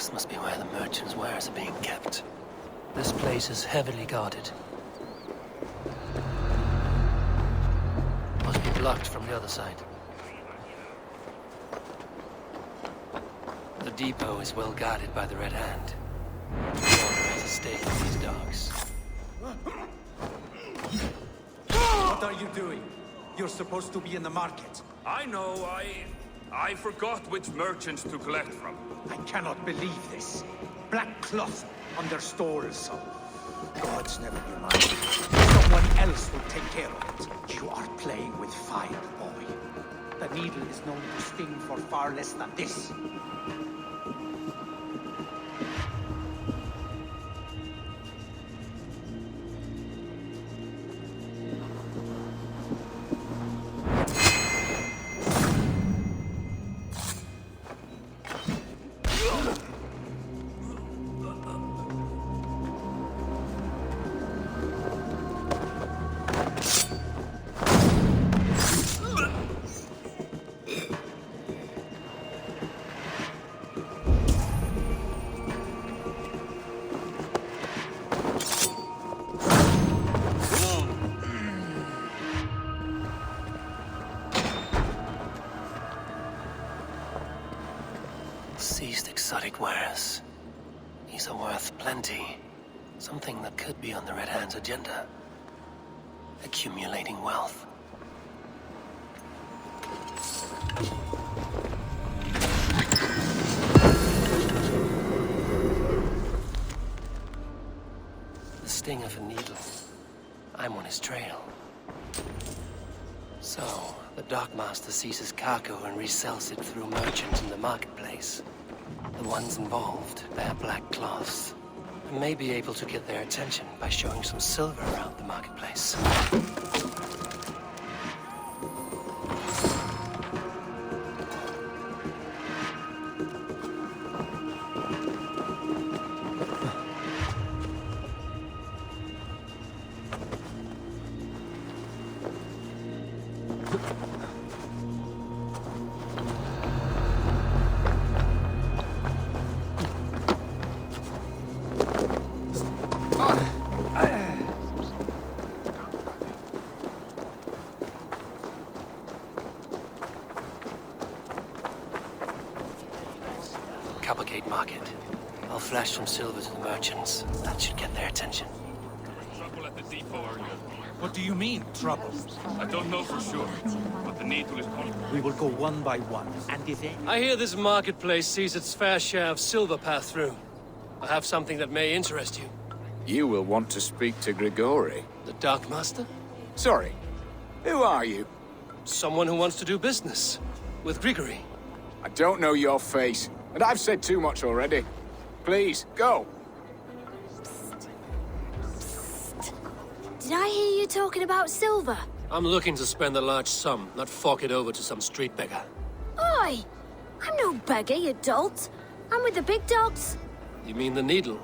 This must be where the merchants' wares are being kept. This place is heavily guarded. Must be blocked from the other side. The depot is well guarded by the Red Hand. The owner has a stake in these dogs. What are you doing? You're supposed to be in the market. I know, I forgot which merchants to collect from. I cannot believe this. Black cloth on their stalls. Gods, never you mind. Someone else will take care of it. You are playing with fire, boy. The needle is known to sting for far less than this. Seized exotic wares. These are worth plenty. Something that could be on the Red Hand's agenda. Accumulating wealth. The sting of a needle. I'm on his trail. So, the Dockmaster seizes cargo and resells it through merchants in the marketplace. The ones involved bear black cloths, and may be able to get their attention by showing some silver around the marketplace. Cavalcade Market. I'll flash some silver to the merchants. That should get their attention. Trouble at the depot earlier. What do you mean, trouble? I don't know for sure, but the needle is coming. We will go one by one, and if they... I hear this marketplace sees its fair share of silver pass through. I have something that may interest you. You will want to speak to Grigori. The Dockmaster? Sorry, who are you? Someone who wants to do business. With Grigory. I don't know your face, and I've said too much already. Please, go. Did I hear you talking about silver? I'm looking to spend a large sum, not fork it over to some street beggar. Oi! I'm no beggar, you dolt. I'm with the big dogs. You mean the needle?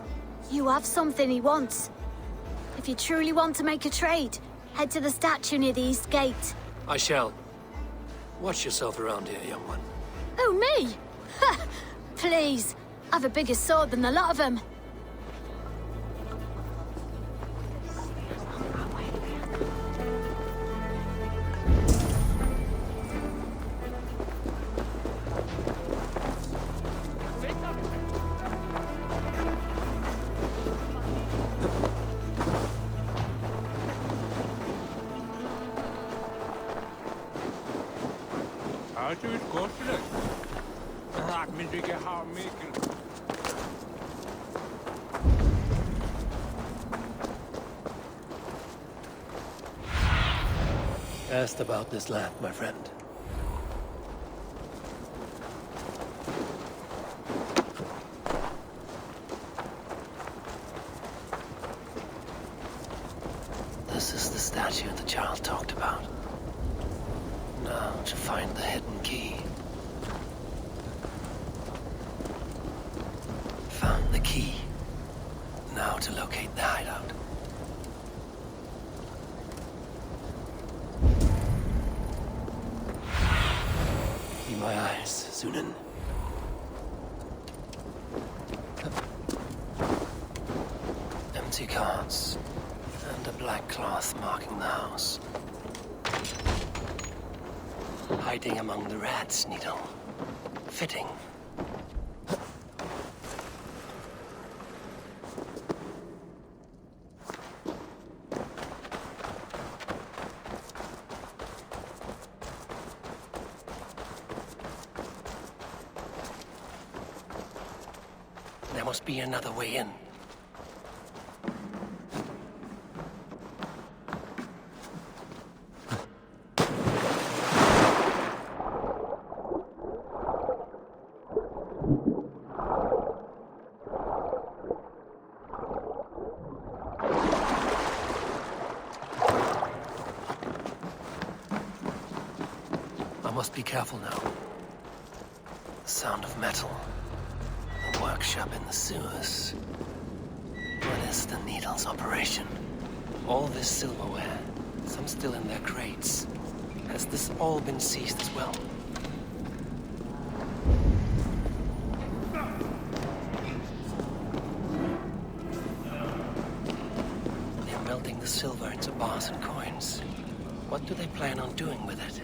You have something he wants. If you truly want to make a trade, head to the statue near the East Gate. I shall. Watch yourself around here, young one. Oh, me? Ha! Please. I've a bigger sword than the lot of them. Asked about this land, my friend. This is the statue the Jarl talked about. Now to find the hidden key. Found the key. Now to locate the hideout. Be my eyes, Sunan. empty carts, and a black cloth marking the house. Hiding among the rats, Needle. Fitting. There must be another way in. I must be careful now. The sound of metal. The workshop in the sewers. What is the Needle's operation? All this silverware, some still in their crates. Has this all been seized as well? They're melting the silver into bars and coins. What do they plan on doing with it?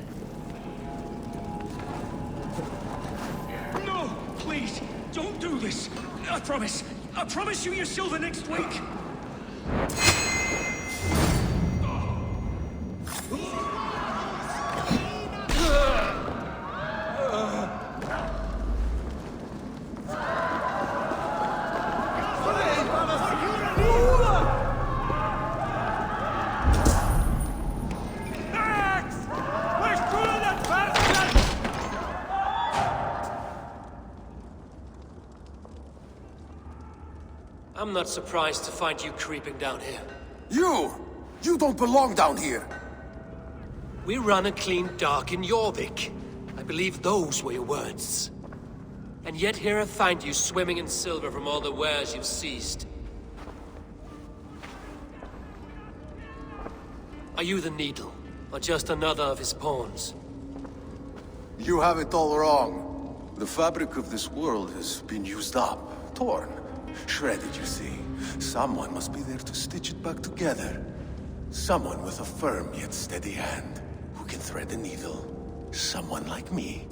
No! Please, don't do this! I promise you your silver next week! I'm not surprised to find you creeping down here. You don't belong down here! We run a clean dock in Jorvik. I believe those were your words. And yet here I find you swimming in silver from all the wares you've seized. Are you the Needle, or just another of his pawns? You have it all wrong. The fabric of this world has been used up, torn, shredded, you see. Someone must be there to stitch it back together. Someone with a firm yet steady hand, who can thread the needle. Someone like me.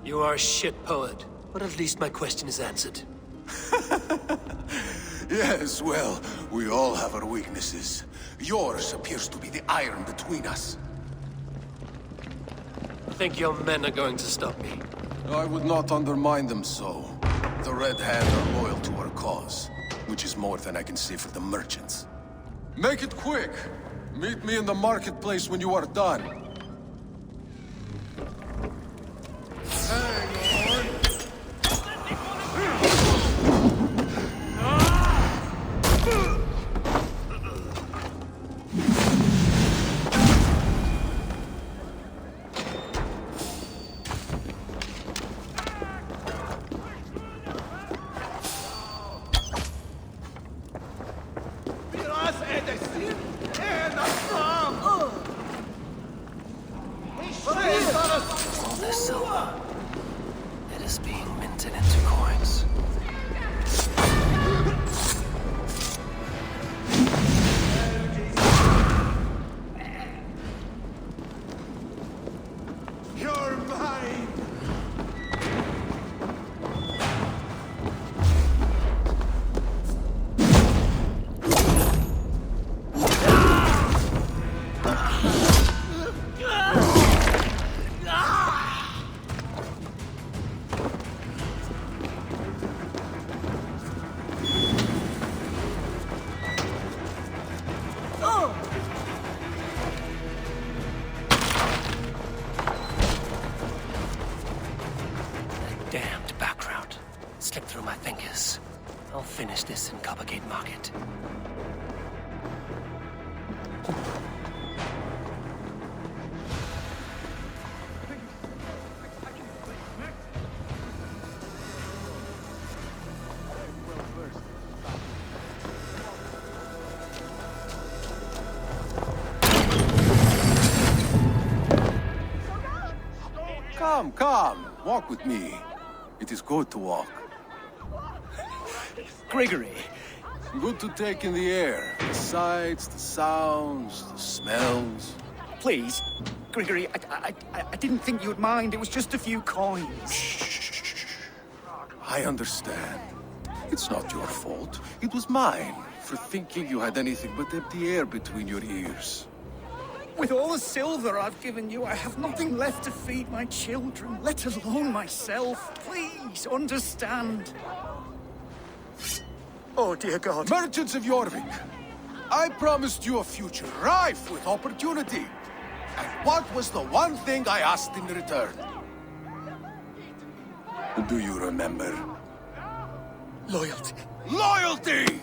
You are a shit poet, but at least my question is answered. Yes, well, we all have our weaknesses. Yours appears to be the iron between us. I think your men are going to stop me. I would not undermine them so. The Red Hand are loyal to our cause, which is more than I can say for the merchants. Make it quick! Meet me in the marketplace when you are done. All this silver, it is being minted into coins. You're mine! Damned background. Slipped through my fingers. I'll finish this in Coppergate Market. Come, walk with me. It is good to walk. Gregory, Good to take in the air. The sights, the sounds, the smells. Please, Grigory, I didn't think you'd mind. It was just a few coins. I understand. It's not your fault. It was mine for thinking you had anything but empty air between your ears. With all the silver I've given you, I have nothing left to feed my children, let alone myself. Please, understand. Oh, dear God. Merchants of Jorvik, I promised you a future rife with opportunity. And what was the one thing I asked in return? Do you remember? Loyalty. Loyalty!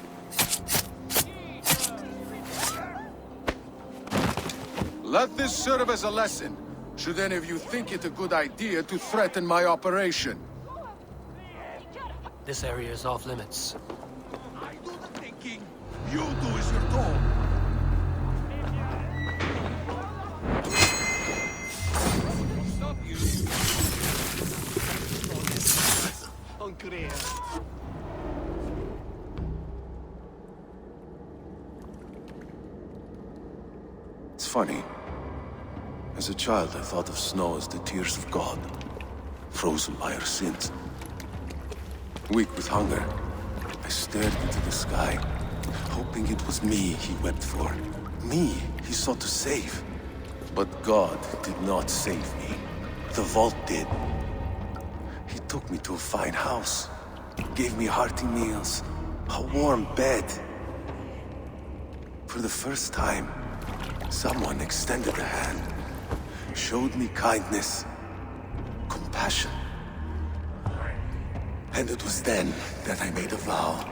Let this serve as a lesson, should any of you think it a good idea to threaten my operation. This area is off limits. I do the thinking, you do as you're told. Stop you. It's funny. As a child, I thought of snow as the tears of God, frozen by our sins. Weak with hunger, I stared into the sky, hoping it was me he wept for. Me he sought to save. But God did not save me. The vault did. He took me to a fine house, gave me hearty meals, a warm bed. For the first time, someone extended a hand, showed me kindness, compassion. And it was then that I made a vow.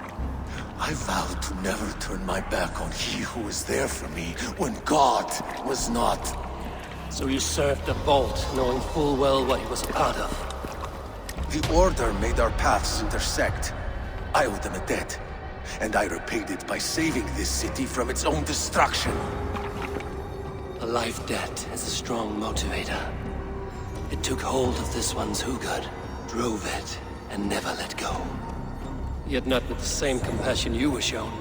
I vowed to never turn my back on he who was there for me when God was not. So you served the Vault, knowing full well what it was a part of. The Order made our paths intersect. I owed them a debt, and I repaid it by saving this city from its own destruction. A life debt is a strong motivator. It took hold of this one's Hugad, drove it, and never let go. Yet not with the same compassion you were shown.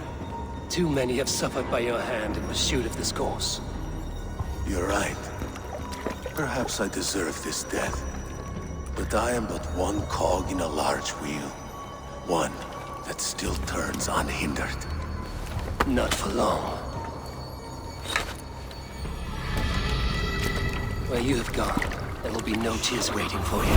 Too many have suffered by your hand in pursuit of this course. You're right. Perhaps I deserve this death. But I am but one cog in a large wheel. One that still turns unhindered. Not for long. Where you have gone, there will be no tears waiting for you.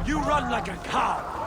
You run like a cow!